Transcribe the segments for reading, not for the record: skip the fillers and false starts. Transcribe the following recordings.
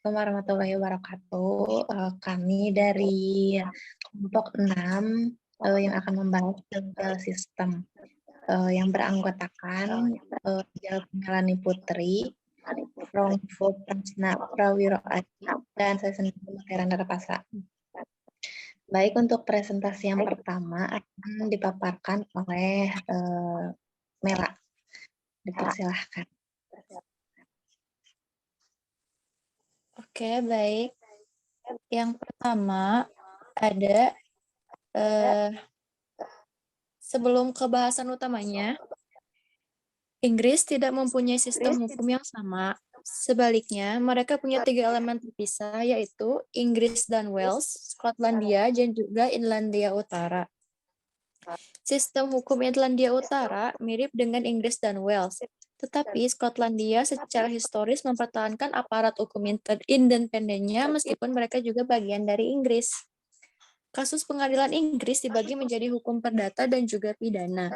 Assalamualaikum warahmatullahi wabarakatuh. Kami dari kelompok 6 yang akan membahas legal system yang beranggotakan Melani Putri, Rongfo Prasna Prawiro Adi, dan saya sendiri Mutiara Darapasa. Baik, untuk presentasi yang pertama akan dipaparkan oleh Mela. Dipersilahkan. Oke, baik. Yang pertama ada sebelum ke bahasan utamanya, Inggris tidak mempunyai sistem hukum yang sama. Sebaliknya, mereka punya 3 elemen terpisah, yaitu Inggris dan Wales, Skotlandia, dan juga Irlandia Utara. Sistem hukum Irlandia Utara mirip dengan Inggris dan Wales, tetapi Skotlandia secara historis mempertahankan aparat hukum independennya meskipun mereka juga bagian dari Inggris. Kasus pengadilan Inggris dibagi menjadi hukum perdata dan juga pidana.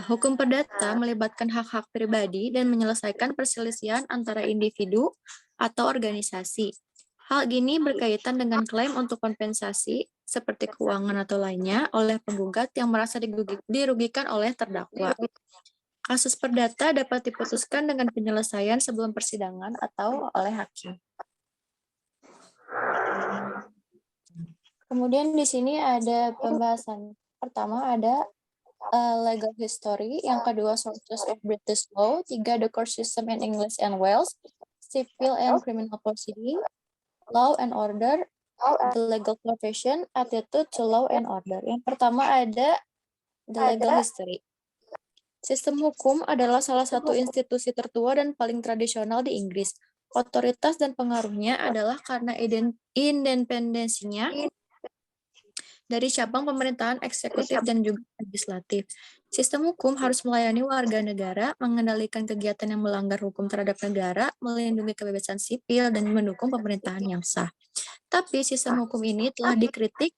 Hukum perdata melibatkan hak-hak pribadi dan menyelesaikan perselisihan antara individu atau organisasi. Hal ini berkaitan dengan klaim untuk kompensasi, seperti keuangan atau lainnya, oleh penggugat yang merasa dirugikan oleh terdakwa. Kasus perdata dapat diputuskan dengan penyelesaian sebelum persidangan atau oleh hakim. Kemudian di sini ada pembahasan. Pertama ada legal history, yang kedua sources of British law, 3 the court system in English and Wales, civil and criminal proceeding, law and order, the legal profession, attitude to law and order. Yang pertama ada the legal history. Sistem hukum adalah salah satu institusi tertua dan paling tradisional di Inggris. Otoritas dan pengaruhnya adalah karena independensinya dari cabang pemerintahan eksekutif dan juga legislatif. Sistem hukum harus melayani warga negara, mengendalikan kegiatan yang melanggar hukum terhadap negara, melindungi kebebasan sipil, dan mendukung pemerintahan yang sah. Tapi sistem hukum ini telah dikritik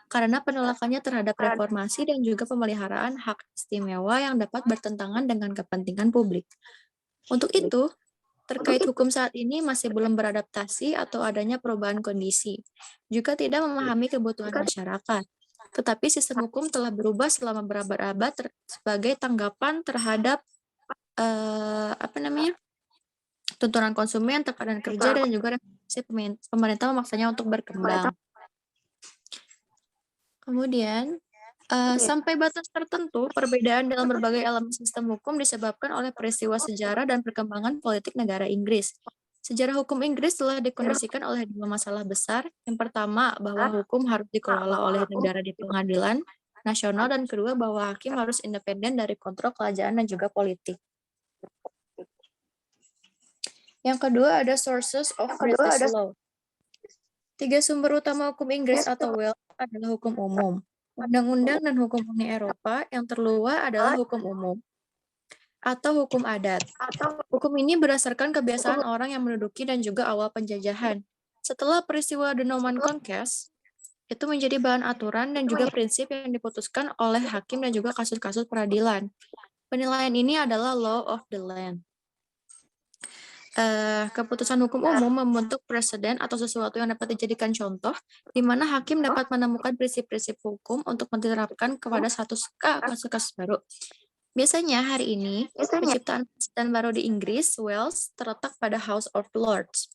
karena penolakannya terhadap reformasi dan juga pemeliharaan hak istimewa yang dapat bertentangan dengan kepentingan publik. Untuk itu, terkait hukum saat ini masih belum beradaptasi atau adanya perubahan kondisi, juga tidak memahami kebutuhan masyarakat. Tetapi sistem hukum telah berubah selama berabad-abad sebagai tanggapan terhadap tuntunan konsumen, tekanan kerja, dan juga pemerintah memaksanya untuk berkembang. Kemudian, sampai batas tertentu, perbedaan dalam berbagai elemen sistem hukum disebabkan oleh peristiwa sejarah dan perkembangan politik negara Inggris. Sejarah hukum Inggris telah dikondisikan oleh 2 masalah besar. Yang pertama, bahwa hukum harus dikelola oleh negara di pengadilan nasional, dan kedua, bahwa hakim harus independen dari kontrol kerajaan dan juga politik. Yang kedua ada sources of British law. 3 sumber utama hukum Inggris atau Wales adalah hukum umum, undang-undang dan hukum Uni Eropa. Yang terluar adalah hukum umum atau hukum adat. Hukum ini berdasarkan kebiasaan orang yang menduduki dan juga awal penjajahan. Setelah peristiwa The Norman Conquest, itu menjadi bahan aturan dan juga prinsip yang diputuskan oleh hakim dan juga kasus-kasus peradilan. Penilaian ini adalah law of the land. Keputusan hukum umum membentuk preseden atau sesuatu yang dapat dijadikan contoh, di mana hakim dapat menemukan prinsip-prinsip hukum untuk diterapkan kepada satu kasus-kasus baru. Biasanya hari ini, penciptaan presiden baru di Inggris, Wales, terletak pada House of Lords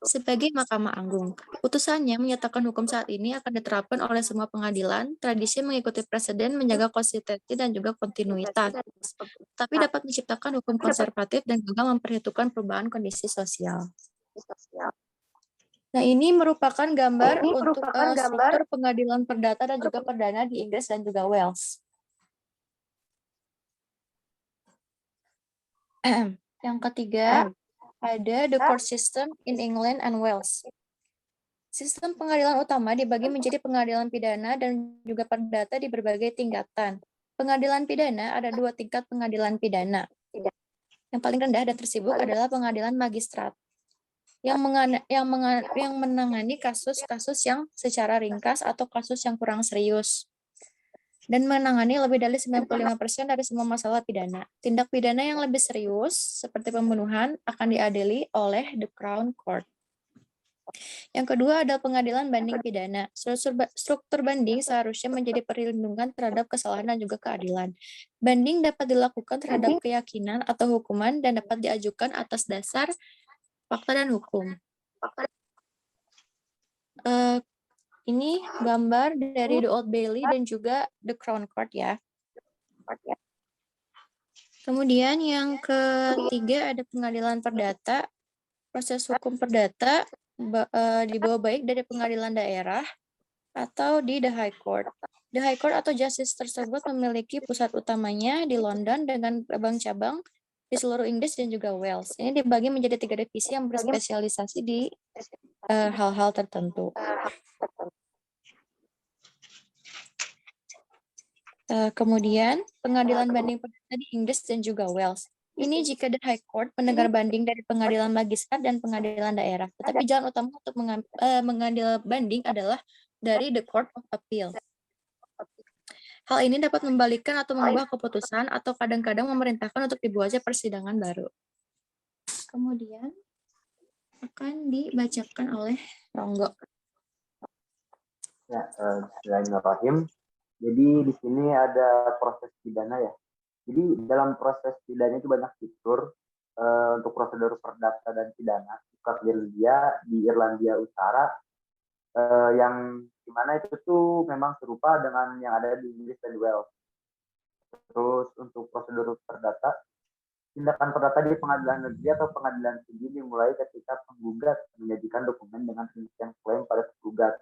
sebagai Mahkamah Agung. Putusannya menyatakan hukum saat ini akan diterapkan oleh semua pengadilan. Tradisi mengikuti presiden menjaga konsistensi dan juga kontinuitas, tapi dapat menciptakan hukum konservatif dan juga memperhitungkan perubahan kondisi sosial. Nah, ini merupakan gambar untuk struktur pengadilan perdata dan juga perdana di Inggris dan juga Wales. Yang ketiga, ada the court system in England and Wales. Sistem pengadilan utama dibagi menjadi pengadilan pidana dan juga perdata di berbagai tingkatan. Pengadilan pidana ada 2 tingkat pengadilan pidana. Yang paling rendah dan tersibuk adalah pengadilan magistrat, yang menangani kasus-kasus yang secara ringkas atau kasus yang kurang serius. dan menangani lebih dari 95% dari semua masalah pidana. Tindak pidana yang lebih serius, seperti pembunuhan, akan diadili oleh the Crown Court. Yang kedua ada pengadilan banding pidana. Struktur banding seharusnya menjadi perlindungan terhadap kesalahan dan juga keadilan. Banding dapat dilakukan terhadap keyakinan atau hukuman dan dapat diajukan atas dasar fakta dan hukum. Ini gambar dari The Old Bailey dan juga The Crown Court ya. Kemudian yang ketiga ada pengadilan perdata. Proses hukum perdata dibawa baik dari pengadilan daerah atau di The High Court. The High Court atau Justice tersebut memiliki pusat utamanya di London dengan cabang-cabang di seluruh Inggris dan juga Wales. Ini dibagi menjadi 3 divisi yang berspesialisasi di hal-hal tertentu. Kemudian pengadilan banding perdata di Inggris dan juga Wales. Ini jika The High Court mendengar banding dari pengadilan magistrat dan pengadilan daerah. Tetapi jalan utama untuk mengadil banding adalah dari The Court of Appeal. Hal ini dapat membalikkan atau mengubah keputusan atau kadang-kadang memerintahkan untuk dibuatnya persidangan baru. Kemudian akan dibacakan oleh Ronggo. Ya, Bismillahirrahmanirrahim. Jadi di sini ada proses pidana ya. Jadi dalam proses pidana itu banyak fitur untuk prosedur perdata dan pidana. Di Irlandia Utara yang dimana itu tuh memang serupa dengan yang ada di Inggris dan Wales. Terus untuk prosedur perdata, tindakan perdata di pengadilan negeri atau pengadilan tinggi dimulai ketika penggugat menyajikan dokumen dengan rincian klaim pada tergugat.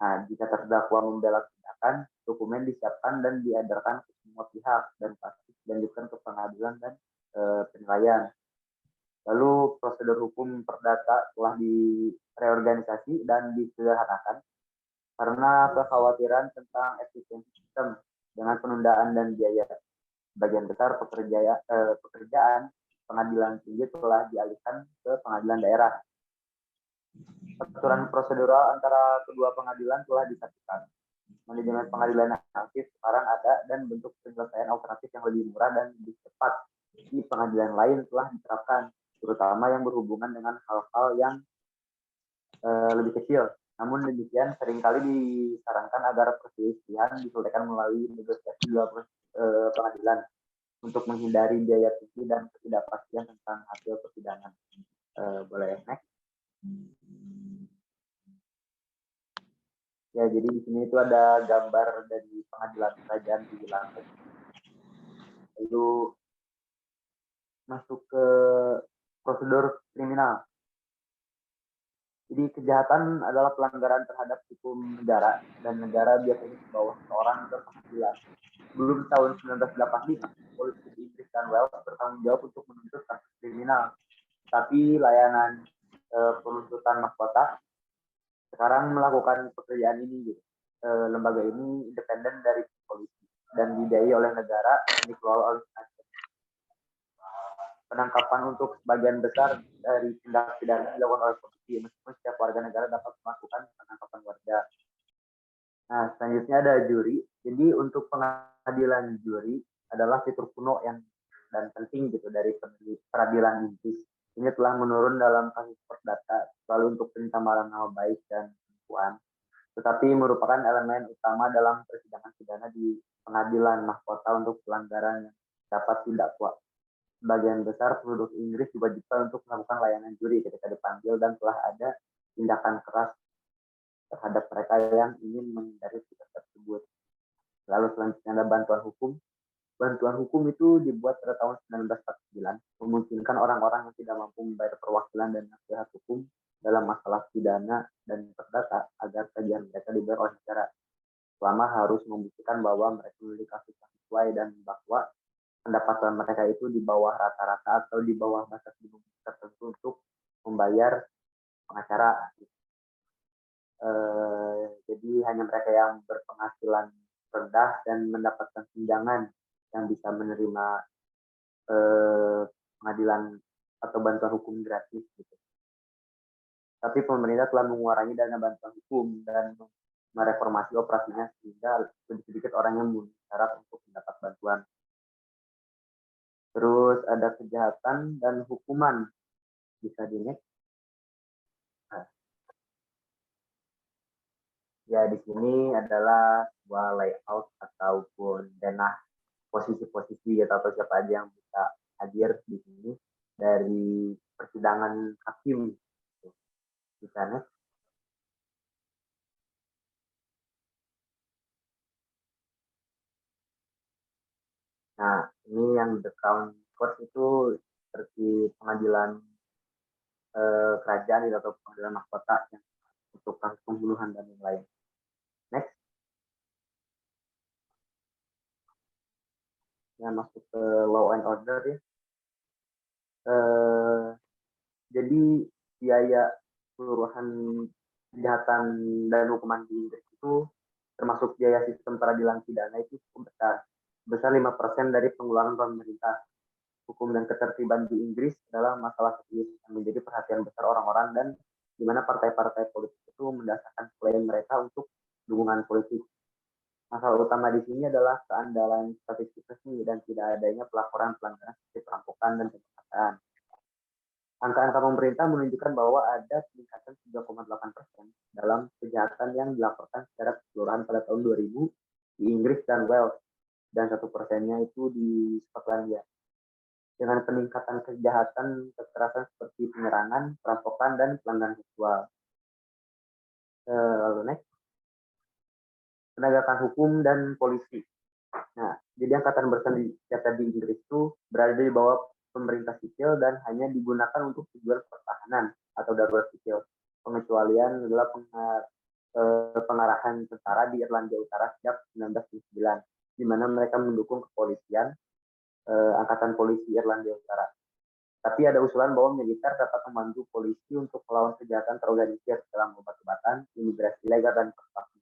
Nah, jika terdakwa membela tindakan, dokumen disiapkan dan diedarkan ke semua pihak dan pasti dilanjutkan ke pengadilan dan penilaian. Lalu prosedur hukum perdata telah direorganisasi dan disederhanakan karena kekhawatiran tentang efisiensi sistem dengan penundaan dan biaya. Sebagian besar pekerjaan pengadilan tinggi telah dialihkan ke pengadilan daerah. Aturan prosedural antara kedua pengadilan telah disatukan. Manajemen pengadilan yang aktif sekarang ada dan bentuk penyelesaian alternatif yang lebih murah dan lebih cepat di pengadilan lain telah diterapkan, terutama yang berhubungan dengan hal-hal yang lebih kecil. Namun demikian seringkali disarankan agar perselisihan diselesaikan melalui negosiasi dua pengadilan untuk menghindari biaya tinggi dan ketidakpastian tentang hasil persidangan. Boleh next? Ya, jadi di sini itu ada gambar dari pengadilan kerajaan di London. Lalu masuk ke prosedur kriminal. Jadi kejahatan adalah pelanggaran terhadap hukum negara dan negara biasanya di bawah seorang ke pengadilan. Sebelum tahun 1985, polisi di Inggris dan Wales bertanggung jawab untuk menuntut kasus kriminal. Tapi layanan penuntutan mahkota sekarang melakukan pekerjaan ini gitu. Lembaga ini independen dari polisi dan dibiayai oleh negara dan dikelola oleh rakyat. Penangkapan untuk sebagian besar dari tindak pidana dilakukan oleh polisi, meskipun setiap warga negara dapat melakukan penangkapan warga. Nah, selanjutnya ada juri. Jadi untuk pengadilan juri adalah fitur kuno yang dan penting gitu dari peradilan Inggris. Ini telah menurun dalam kasus perdata selalu untuk pencemaran nama baik dan penipuan, tetapi merupakan elemen utama dalam persidangan pidana di pengadilan mahkota untuk pelanggaran yang dapat didakwa. Sebagian besar penduduk Inggris diwajibkan untuk melakukan layanan juri ketika dipanggil dan telah ada tindakan keras terhadap mereka yang ingin menghindari tugas tersebut. Lalu selanjutnya ada bantuan hukum. Bantuan hukum itu dibuat pada tahun 1949, memungkinkan orang-orang yang tidak mampu membayar perwakilan dan nasihat hukum dalam masalah pidana dan perdata agar tagihan mereka dibayar oleh negara, selama harus membuktikan bahwa mereka memiliki kasus yang sesuai dan bahwa pendapatan mereka itu di bawah rata-rata atau di bawah batas minimum tertentu untuk membayar pengacara. Jadi hanya mereka yang berpenghasilan rendah dan mendapatkan tunjangan yang bisa menerima pengadilan atau bantuan hukum gratis gitu. Tapi pemerintah telah mengurangi dana bantuan hukum dan mereformasi operasinya sehingga sedikit orang yang memenuhi syarat untuk mendapat bantuan. Terus ada kejahatan dan hukuman, bisa di next. Nah, ya di sini adalah sebuah layout ataupun denah posisi-posisi atau siapa aja yang bisa hadir di sini dari persidangan hakim. Bisa next. Nah, ini yang the crown court itu seperti pengadilan kerajaan atau pengadilan mahkota yang untuk kasus pembunuhan dan yang lain. Next. Ya, masuk ke law and order ya. Jadi biaya keseluruhan kejahatan dan hukuman di Inggris itu termasuk biaya sistem peradilan pidana itu cukup besar. Besar 5% dari pengeluaran pemerintah. Hukum dan ketertiban di Inggris adalah masalah serius yang menjadi perhatian besar orang-orang dan di mana partai-partai politik itu mendasarkan klaim mereka untuk dukungan politik. Masalah utama di sini adalah keandalan statistik resmi dan tidak adanya pelaporan pelanggaran seperti perampokan dan penyiksaan. Angka-angka pemerintah menunjukkan bahwa ada peningkatan 3,8% dalam kejahatan yang dilaporkan secara keseluruhan pada tahun 2000 di Inggris dan Wales, dan 1%-nya itu di Skotlandia. Dengan peningkatan kejahatan kekerasan seperti penyerangan, perampokan, dan pelanggaran seksual. Lalu next. Penegakan hukum dan polisi. Nah, jadi angkatan bersenjata di Inggris itu berada di bawah pemerintah sipil dan hanya digunakan untuk tujuan pertahanan atau darurat sipil. Pengecualian adalah pengarahan tentara di Irlandia Utara sejak 1999, di mana mereka mendukung kepolisian angkatan polisi Irlandia Utara. Tapi ada usulan bahwa militer dapat membantu polisi untuk melawan kejahatan terorganisir dalam obat-obatan, imigrasi ilegal, dan perspektif.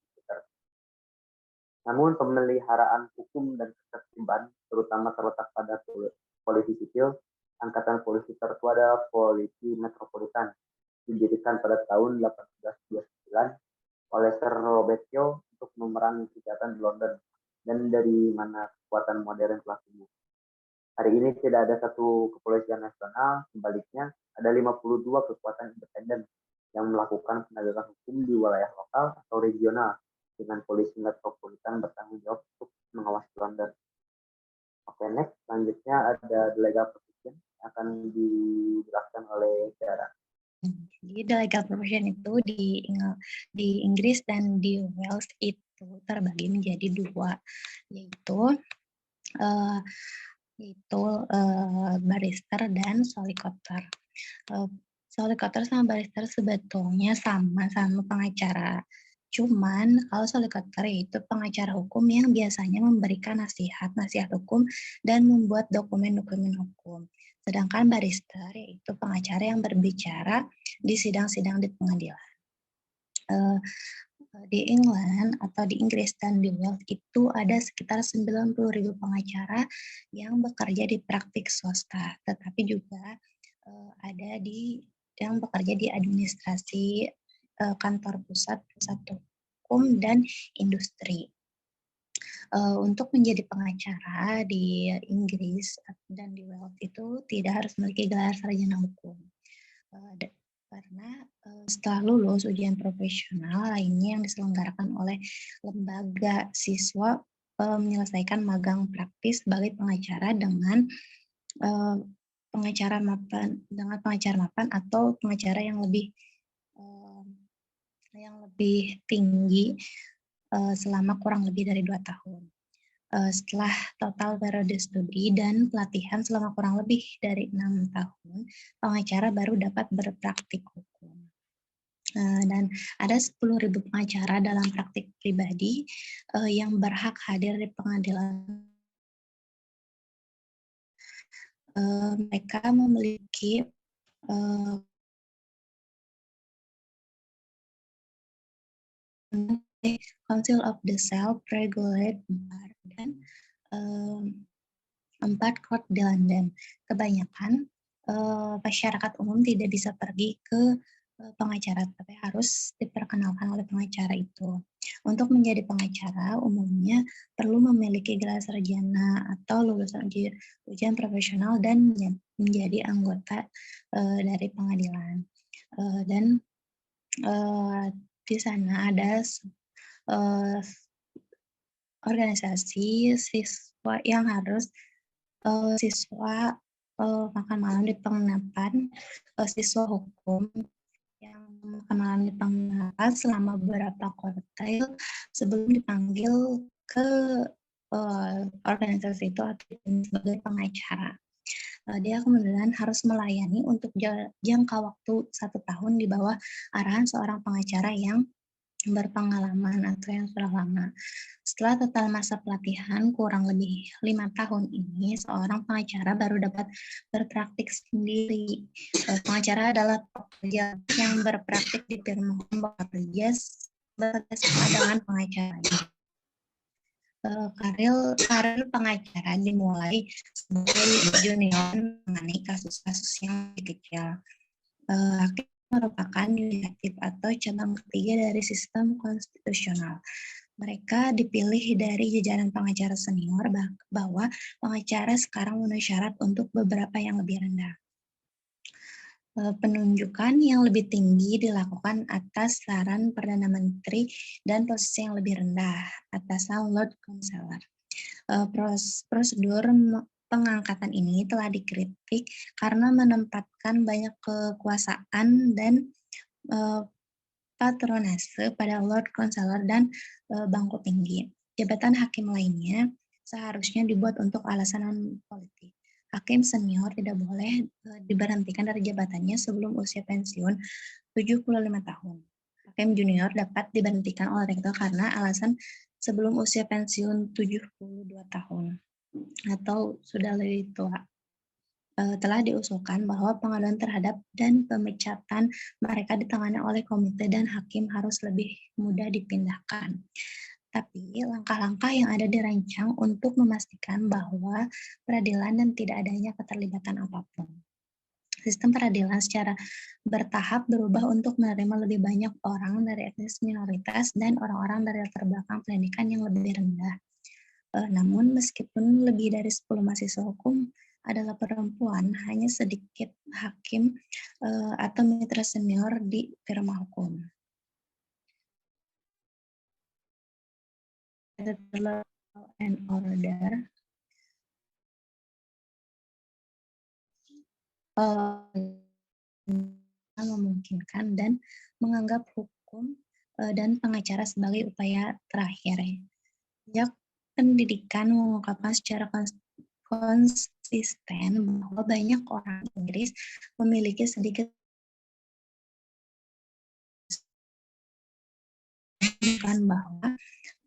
Namun pemeliharaan hukum dan ketertiban terutama terletak pada polisi sipil. Angkatan polisi tertua adalah Polisi Metropolitan, didirikan pada tahun 1829 oleh Sir Robert Peel untuk memerangi kejahatan di London, dan dari mana kekuatan modern telah tumbuh. Hari ini tidak ada satu kepolisian nasional, sebaliknya ada 52 kekuatan independen yang melakukan penegakan hukum di wilayah lokal atau regional, dengan polisi metropolitan bertanggung jawab untuk mengawasi London. Oke, next. Selanjutnya ada the legal profession akan dijelaskan oleh Sarah. Jadi the legal profession itu di Inggris dan di Wales itu terbagi menjadi dua, yaitu barrister dan solicitor. Solicitor sama barrister sebetulnya sama-sama pengacara. Cuman kalau solicitor itu pengacara hukum yang biasanya memberikan nasihat hukum dan membuat dokumen-dokumen hukum. Sedangkan barrister yaitu pengacara yang berbicara di sidang-sidang di pengadilan. Di England atau di Inggris dan di Wales itu ada sekitar 90.000 pengacara yang bekerja di praktik swasta, tetapi juga ada yang bekerja di administrasi kantor pusat hukum dan industri. Untuk menjadi pengacara di Inggris dan di Wales itu tidak harus memiliki gelar sarjana hukum. Karena setelah lulus ujian profesional lainnya yang diselenggarakan oleh lembaga siswa menyelesaikan magang praktis sebagai pengacara dengan pengacara mapan atau pengacara yang lebih tinggi selama kurang lebih dari 2 tahun. Setelah total periode studi dan pelatihan selama kurang lebih dari 6 tahun, pengacara baru dapat berpraktik hukum. Dan ada 10.000 pengacara dalam praktik pribadi yang berhak hadir di pengadilan. Mereka memiliki Council of the Self-Regulated Bar dan 4 court di London. Kebanyakan masyarakat umum tidak bisa pergi ke pengacara, tapi harus diperkenalkan oleh pengacara itu. Untuk menjadi pengacara, umumnya perlu memiliki gelar sarjana atau lulusan ujian profesional dan menjadi anggota dari pengadilan. Dan di sana ada organisasi siswa yang harus siswa makan malam di penginapan siswa hukum yang makan malam di penginapan selama beberapa kuartil sebelum dipanggil ke organisasi itu atau sebagai pengacara. Dia kemudian harus melayani untuk jangka waktu 1 tahun di bawah arahan seorang pengacara yang berpengalaman atau yang sudah lama. Setelah total masa pelatihan kurang lebih 5 tahun ini, seorang pengacara baru dapat berpraktik sendiri. Pengacara adalah pekerja yang berpraktik di firma hukum bekerja sama dengan pengacara. Karir pengacara dimulai sebagai junior mengenai kasus-kasus yang lebih kecil. Hakim merupakan yudikatif atau cabang ketiga dari sistem konstitusional. Mereka dipilih dari jajaran pengacara senior bahwa pengacara sekarang memenuhi syarat untuk beberapa yang lebih rendah. Penunjukan yang lebih tinggi dilakukan atas saran Perdana Menteri dan posisi yang lebih rendah atas Lord Chancellor. Prosedur pengangkatan ini telah dikritik karena menempatkan banyak kekuasaan dan patronase pada Lord Chancellor dan bangku tinggi. Jabatan hakim lainnya seharusnya dibuat untuk alasan politik. Hakim senior tidak boleh diberhentikan dari jabatannya sebelum usia pensiun 75 tahun. Hakim junior dapat diberhentikan oleh rektor karena alasan sebelum usia pensiun 72 tahun atau sudah lebih tua. Telah diusulkan bahwa pengaduan terhadap dan pemecatan mereka ditangani oleh komite dan hakim harus lebih mudah dipindahkan. Tapi langkah-langkah yang ada dirancang untuk memastikan bahwa peradilan dan tidak adanya keterlibatan apapun. Sistem peradilan secara bertahap berubah untuk menerima lebih banyak orang dari etnis minoritas dan orang-orang dari latar belakang pendidikan yang lebih rendah. Namun meskipun lebih dari 10 mahasiswa hukum adalah perempuan, hanya sedikit hakim atau mitra senior di firma hukum. Law and order memungkinkan dan menganggap hukum dan pengacara sebagai upaya terakhir. Sejak pendidikan mengungkapkan secara konsisten bahwa banyak orang Inggris memiliki sedikit bahwa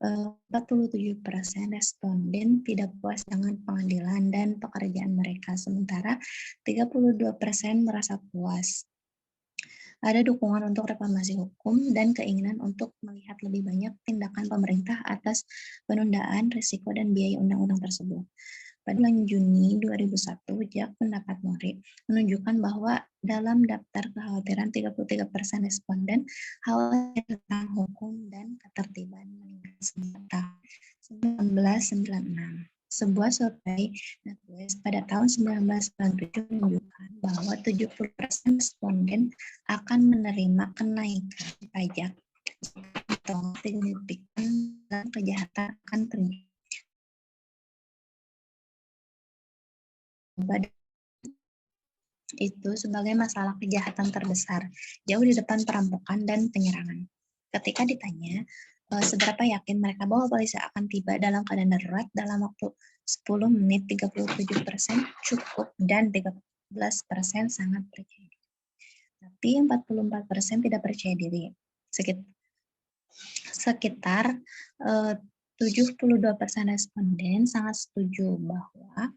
47% responden tidak puas dengan pengadilan dan pekerjaan mereka, sementara 32% merasa puas. Ada dukungan untuk reformasi hukum dan keinginan untuk melihat lebih banyak tindakan pemerintah atas penundaan risiko dan biaya undang-undang tersebut. Pada bulan Juni 2001, Jak Pendapat Mori menunjukkan bahwa dalam daftar kekhawatiran 33% responden hal tentang hukum dan ketertiban meningkat sejak tahun 1996. Sebuah survei Natwest pada tahun 1997 menunjukkan bahwa 70% responden akan menerima kenaikan pajak atau signifikan dan kejahatan akan terjadi. Itu sebagai masalah kejahatan terbesar, jauh di depan perampokan dan penyerangan. Ketika ditanya seberapa yakin mereka bahwa polisi akan tiba dalam keadaan darurat dalam waktu 10 menit, 37% cukup dan 13% sangat percaya diri. Tapi 44% tidak percaya diri. Sekitar 72% responden sangat setuju bahwa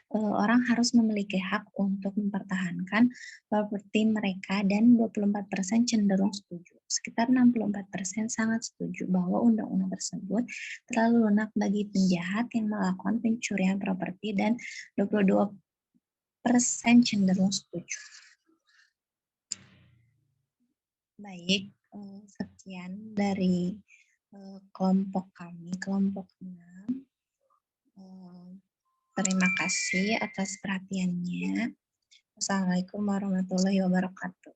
orang harus memiliki hak untuk mempertahankan properti mereka dan 24% cenderung setuju. Sekitar 64% sangat setuju bahwa undang-undang tersebut terlalu lunak bagi penjahat yang melakukan pencurian properti dan 22% cenderung setuju. Baik, sekian dari kelompok kami, kelompok 6. Terima kasih atas perhatiannya. Wassalamualaikum warahmatullahi wabarakatuh.